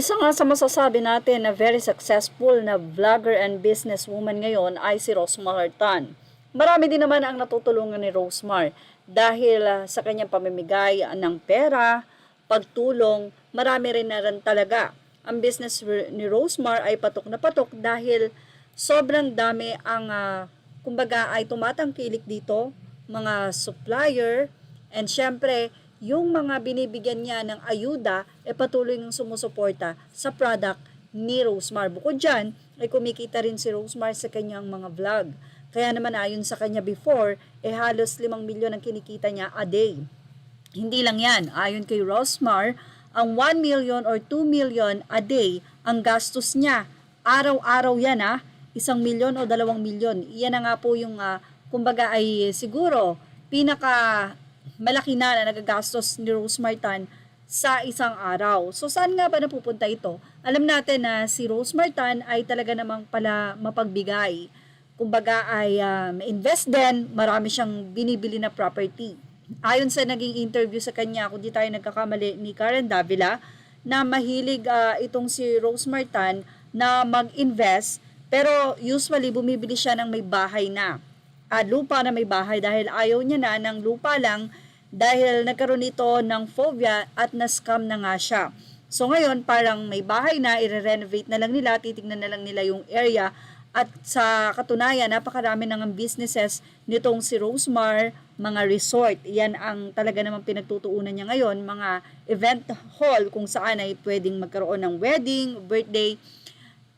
Isa nga sa masasabi natin na very successful na vlogger and businesswoman ngayon ay si Rosmar Tan. Marami din naman ang natutulungan ni Rosmar dahil sa kanyang pamimigay ng pera, pagtulong, marami rin na rin talaga. Ang business ni Rosmar ay patok na patok dahil sobrang dami ang kumbaga ay tumatangkilik dito, mga supplier, and syempre yung mga binibigyan niya ng ayuda patuloy ng sumusuporta sa product ni Rosmar. Bukod dyan, ay kumikita rin si Rosmar sa kanyang mga vlog. Kaya naman ayon sa kanya before, halos 5 milyon ang kinikita niya a day. Hindi lang yan, ayon kay Rosmar, ang 1 million or 2 million a day ang gastos niya. Araw-araw yan 1 milyon o 2 milyon. Iyan na nga po yung kumbaga ay siguro pinaka malaki na nagagastos ni Rosmar Tan sa isang araw. So saan nga ba napupunta ito? Alam natin na si Rosmar Tan ay talaga namang pala mapagbigay. Kumbaga ay invest din, marami siyang binibili na property. Ayon sa naging interview sa kanya, kung di tayo nagkakamali ni Karen Davila, na mahilig itong si Rosmar Tan na mag-invest, pero usually bumibili siya ng may bahay na. Lupa na may bahay dahil ayaw niya na ng lupa lang dahil nagkaroon ito ng phobia at na-scam na nga siya. So ngayon parang may bahay na, i-renovate na lang nila, titignan na lang nila yung area at sa katunayan napakarami ng businesses nitong si Rosmar, mga resort. Yan ang talaga namang pinagtutuunan niya ngayon, mga event hall kung saan ay pwedeng magkaroon ng wedding, birthday.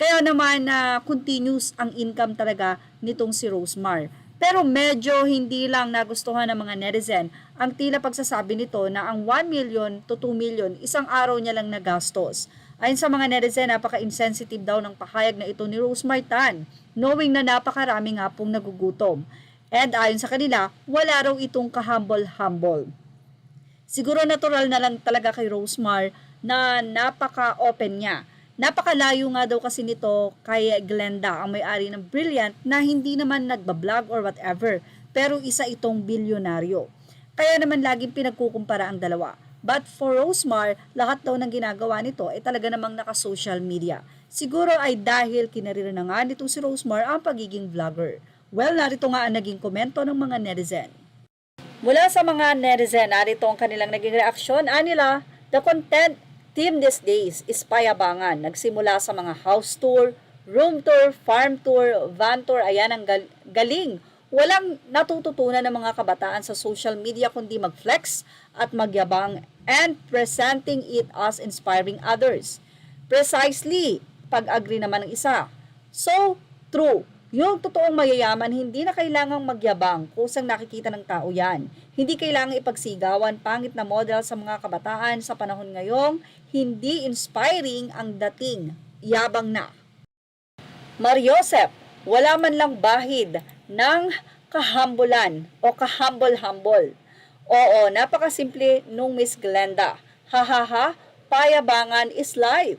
Kaya naman continuous ang income talaga nitong si Rosmar. Pero medyo hindi lang nagustuhan ng mga netizen ang tila pagsasabi nito na ang 1 million to 2 million isang araw niya lang nagastos. Ayon sa mga netizen, napaka-insensitive daw ng pahayag na ito ni Rosmar Tan, knowing na napakarami nga pong nagugutom. And ayon sa kanila, wala raw itong kahambol-hambol. Siguro natural na lang talaga kay Rosmar na napaka-open niya. Napakalayo nga daw kasi nito kay Glenda, ang may-ari ng Brilliant, na hindi naman nagbablog or whatever, pero isa itong bilyonaryo. Kaya naman laging pinagkukumpara ang dalawa. But for Rosmar, lahat daw ng ginagawa nito ay talaga namang naka-social media. Siguro ay dahil kinarira na nga nito si Rosmar ang pagiging vlogger. Well, narito nga ang naging komento ng mga netizen. Mula sa mga netizen, narito ang kanilang naging reaksyon. Anila, the content team these days is payabangan. Nagsimula sa mga house tour, room tour, farm tour, van tour. Ayan ang galing. Walang natututunan ng mga kabataan sa social media kundi mag-flex at magyabang and presenting it as inspiring others. Precisely, pag-agree naman ng isa. So, true. Yung totoong mayayaman, hindi na kailangang magyabang kusang nakikita ng tao yan. Hindi kailangang ipagsigawan pangit na model sa mga kabataan sa panahon ngayong hindi inspiring ang dating, yabang na. Mariosep, wala man lang bahid ng kahambulan o kahambol-hambol. Oo, napakasimple nung Miss Glenda. Hahaha, payabangan is life.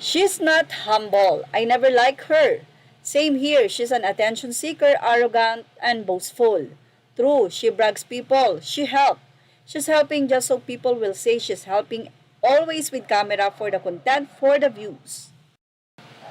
She's not humble. I never like her. Same here, she's an attention seeker, arrogant, and boastful. True, she brags people. She helps. She's helping just so people will say she's helping, always with camera for the content, for the views.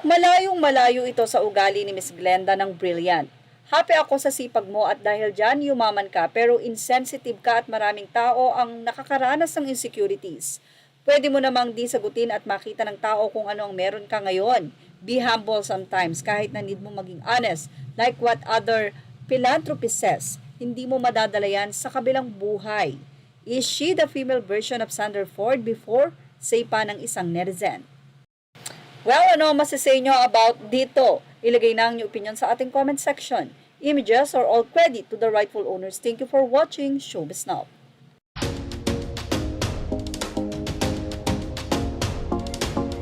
Malayong malayo ito sa ugali ni Miss Glenda ng Brilliant. Happy ako sa sipag mo at dahil dyan yumaman ka pero insensitive ka at maraming tao ang nakakaranas ng insecurities. Pwede mo namang di sagutin at makita ng tao kung ano ang meron ka ngayon. Be humble sometimes kahit na need mo maging honest. Like what other philanthropist says, hindi mo madadala yan sa kabilang buhay. Is she the female version of Sandra Ford before? Say pa ng isang netizen. Well, ano masasay nyo about dito? Ilagay na ang inyong opinion sa ating comment section. Images are all credit to the rightful owners. Thank you for watching Showbiz Now.